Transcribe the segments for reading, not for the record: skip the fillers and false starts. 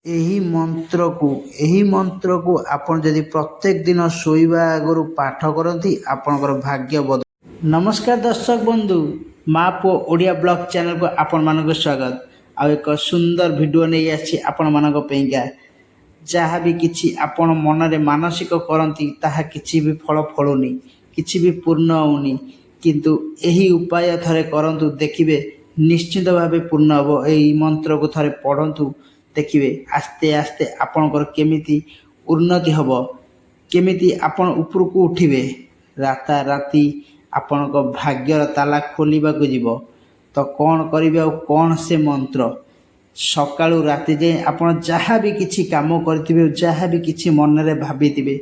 ଏହି ମନ୍ତ୍ରକୁ ଆପଣ ଯଦି ପ୍ରତ୍ୟେକ ଦିନ ଶୋଇବା ଆଗରୁ ପାଠ କରନ୍ତି ଆପଣଙ୍କର ଭାଗ୍ୟ ବଦଳ। ନମସ୍କାର ଦର୍ଶକ ବନ୍ଧୁ, ମା ପୁଅ ଓଡ଼ିଆ ବ୍ଲଗ ଚ୍ୟାନେଲକୁ ଆପଣମାନଙ୍କୁ ସ୍ୱାଗତ। ଆଉ ଏକ ସୁନ୍ଦର ଭିଡ଼ିଓ ନେଇ ଆସିଛି ଆପଣମାନଙ୍କ ପାଇଁକା। ଯାହା ବି କିଛି ଆପଣ ମନରେ ମାନସିକ କରନ୍ତି ତାହା କିଛି ବି ଫଳ ଫଳୁନି, କିଛି ବି ପୂର୍ଣ୍ଣ ହେଉନି, କିନ୍ତୁ ଏହି ଉପାୟ ଥରେ କରନ୍ତୁ, ଦେଖିବେ ନିଶ୍ଚିତ ଭାବେ ପୂର୍ଣ୍ଣ ହେବ। ଏହି ମନ୍ତ୍ରକୁ ଥରେ ପଢ଼ନ୍ତୁ, ଦେଖିବେ ଆସ୍ତେ ଆସ୍ତେ ଆପଣଙ୍କର କେମିତି ଉନ୍ନତି ହେବ, କେମିତି ଆପଣ ଉପରକୁ ଉଠିବେ। ରାତାରାତି ଆପଣଙ୍କ ଭାଗ୍ୟର ତାଲା ଖୋଲିବାକୁ ଯିବ। ତ କ'ଣ କରିବେ ଆଉ କ'ଣ ସେ ମନ୍ତ୍ର? ସକାଳୁ ରାତି ଯାଏଁ ଆପଣ ଯାହା ବି କିଛି କାମ କରିଥିବେ, ଯାହା ବି କିଛି ମନରେ ଭାବିଥିବେ,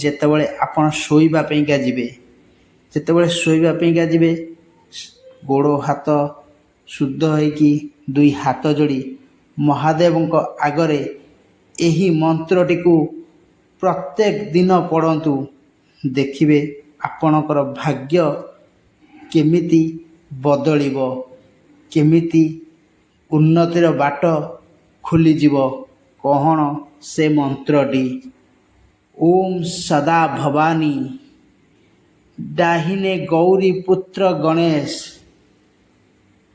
ଯେତେବେଳେ ଆପଣ ଶୋଇବା ପାଇଁକା ଯିବେ, ଗୋଡ଼ ହାତ ଶୁଦ୍ଧ ହୋଇକି ଦୁଇ ହାତ ଯୋଡ଼ି ମହାଦେବଙ୍କ ଆଗରେ ଏହି ମନ୍ତ୍ରଟିକୁ ପ୍ରତ୍ୟେକ ଦିନ ପଢ଼ନ୍ତୁ। ଦେଖିବେ ଆପଣଙ୍କର ଭାଗ୍ୟ କେମିତି ବଦଳିବ, କେମିତି ଉନ୍ନତିର ବାଟ ଖୋଲିଯିବ। କ'ଣ ସେ ମନ୍ତ୍ରଟି? ଓମ୍ ସଦା ଭବାନୀ, ଡାହିନେ ଗୌରୀ ପୁତ୍ର ଗଣେଶ,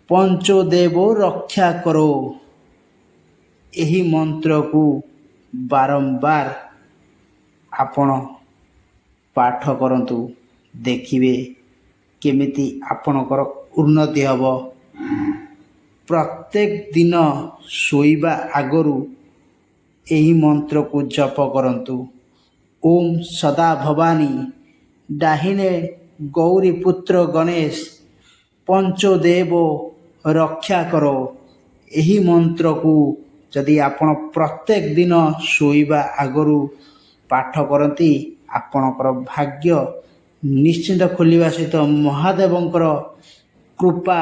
ପଞ୍ଚୋଦେବ ରକ୍ଷା କରୋ। ଏହି ମନ୍ତ୍ରକୁ ବାରମ୍ବାର ଆପଣ ପାଠ କରନ୍ତୁ, ଦେଖିବେ କେମିତି ଆପଣଙ୍କର ଉନ୍ନତି ହେବ। ପ୍ରତ୍ୟେକ ଦିନ ଶୋଇବା ଆଗରୁ ଏହି ମନ୍ତ୍ରକୁ ଜପ କରନ୍ତୁ। ଓମ୍ ସଦା ଭବାନୀ, ଡାହିନେ ଗୌରୀ ପୁତ୍ର ଗଣେଶ, ପଞ୍ଚୋଦେବ ରକ୍ଷା କରୋ। ଏହି ମନ୍ତ୍ରକୁ ଯଦି ଆପଣ ପ୍ରତ୍ୟେକ ଦିନ ଶୋଇବା ଆଗରୁ ପାଠ କରନ୍ତି ଆପଣଙ୍କର ଭାଗ୍ୟ ନିଶ୍ଚିନ୍ତ ଖୋଲିବା ସହିତ ମହାଦେବଙ୍କର କୃପା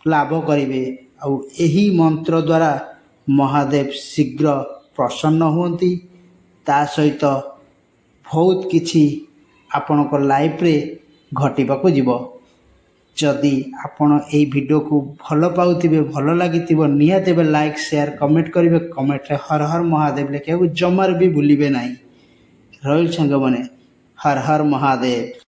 ଲାଭ କରିବେ। ଆଉ ଏହି ମନ୍ତ୍ର ଦ୍ୱାରା ମହାଦେବ ଶୀଘ୍ର ପ୍ରସନ୍ନ ହୁଅନ୍ତି। ତା ସହିତ ବହୁତ କିଛି ଆପଣଙ୍କ ଲାଇଫରେ ଘଟିବାକୁ ଯିବ। ଯଦି ଆପଣ ଏହି ଭିଡ଼ିଓକୁ ଭଲ ପାଉଥିବେ, ଭଲ ଲାଗିଥିବ, ନିହାତି ଭାବେ ଲାଇକ୍ ସେୟାର କମେଣ୍ଟ କରିବେ। କମେଣ୍ଟରେ ହର ହର ମହାଦେବ ଲେଖିବାକୁ ଜମାରୁ ବି ଭୁଲିବେ ନାହିଁ। ରହିଲି ସାଙ୍ଗମାନେ, ହର ହର ମହାଦେବ।